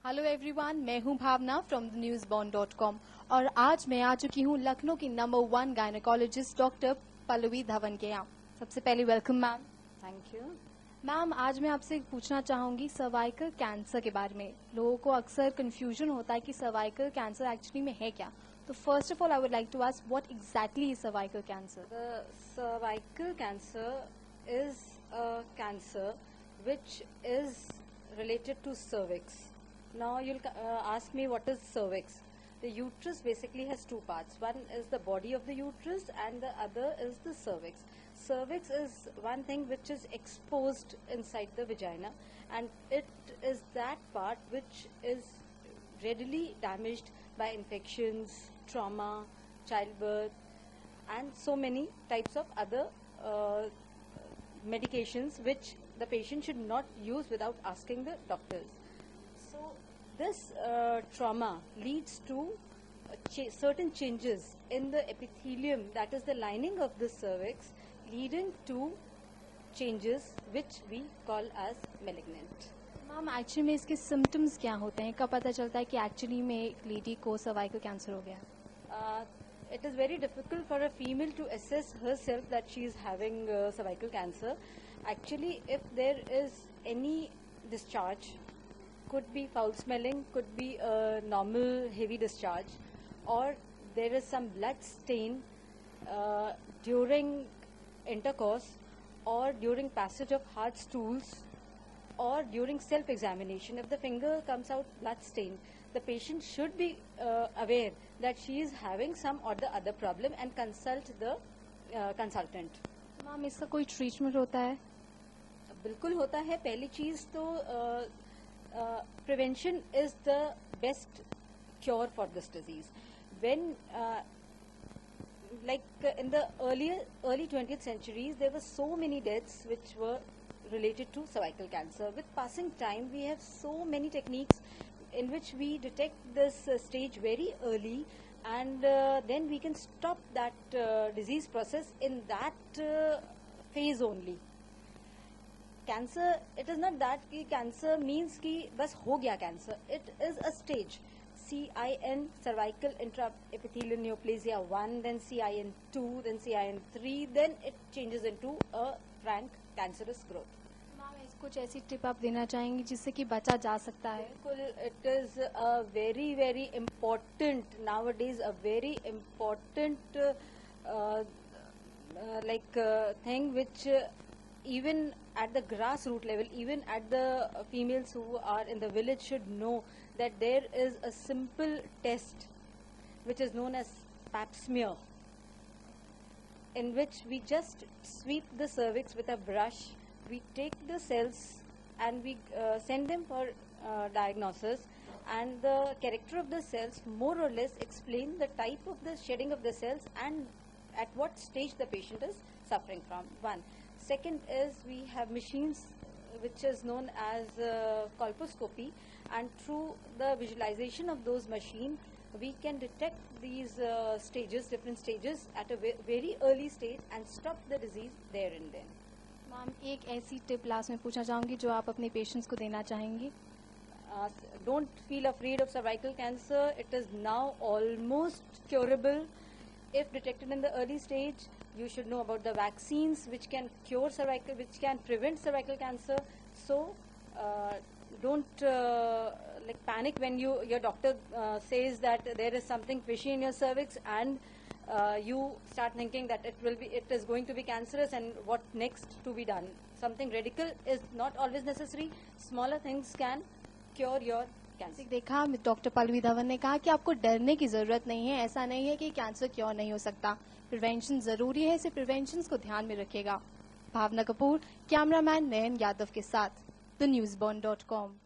Hello everyone, मैं हूं भावना from the newsborn.com और आज मैं आ चुकी हूं लखनऊ की number 1 gynaecologist doctor Pallavi Dhawan के यहाँ। सबसे पहले welcome ma'am. Thank you ma'am, आज मैं आपसे पूछना चाहूंगी सर्वाइकल कैंसर के बारे में। लोगों को अक्सर कंफ्यूजन होता है कि सर्वाइकल कैंसर एक्चुअली में है क्या। तो first of all I would like to ask what exactly is cervical cancer. The cervical cancer is a cancer which is related to cervix. Now you'll ask me what is cervix. The uterus basically has two parts. One is the body of the uterus and the other is the cervix. Cervix is one thing which is exposed inside the vagina, and it is that part which is readily damaged by infections, trauma, childbirth, and so many types of other medications which the patient should not use without asking the doctors. So this trauma leads to certain changes in the epithelium, that is the lining of the cervix, leading to changes which we call as malignant. Ma'am, actually में इसके symptoms क्या होते हैं? कब पता चलता है कि एक्चुअली में एक लेडी को सर्वाइकल कैंसर हो गया? It is very difficult for a female to assess herself that she is having cervical cancer. Actually, if there is any discharge, could be foul smelling, could be a normal heavy discharge, or there is some blood stain during intercourse, or during passage of hard stools, or during self-examination. If the finger comes out blood stained, the patient should be aware that she is having some or the other problem and consult the consultant. Ma'am, इसका कोई treatment होता है? बिल्कुल होता है। पहली चीज तो prevention is the best cure for this disease. When in the early 20th centuries, there were so many deaths which were related to cervical cancer. With passing time, we have so many techniques in which we detect this stage very early, and then we can stop that disease process in that phase only. Cancer, it is not that ki cancer means ki bas ho gaya cancer. It is a stage. CIN, cervical intraepithelial neoplasia 1, then CIN 2, then CIN 3, then it changes into a frank cancerous growth. कुछ ऐसी tip आप देना चाहेंगी जिससे कि बचा जा सकता है? बिल्कुल, it is a very important nowadays, a very important thing which even at the grassroots level, even at the females who are in the village should know that there is a simple test which is known as pap smear, in which we just sweep the cervix with a brush. We take the cells and we send them for diagnosis, and the character of the cells more or less explain the type of the shedding of the cells and at what stage the patient is suffering from. One. Second is we have machines which is known as colposcopy, and through the visualization of those machines we can detect these stages, different stages at a very early stage and stop the disease there and then. Ma'am, एक ऐसी tip last में पूछना चाहूंगी जो आप अपने patients को देना चाहेंगी? Don't feel afraid of cervical cancer. It is now almost curable. If detected in the early stage, you should know about the vaccines which can cure cervical, which can prevent cervical cancer. So don't panic when your doctor says that there is something fishy in your cervix, and you start thinking that it is going to be cancerous and what next to be done. Something radical is not always necessary. Smaller things can cure your cancer. देखा, doctor Pallavi Dhawan ने कहा कि आपको डरने की जरूरत नहीं है। ऐसा नहीं है कि कैंसर क्योर नहीं हो सकता। प्रिवेंशन जरूरी है, इसे प्रिवेंशन को ध्यान में रखेगा। भावना कपूर, कैमरामैन नयन यादव के साथ, द newsborn.com।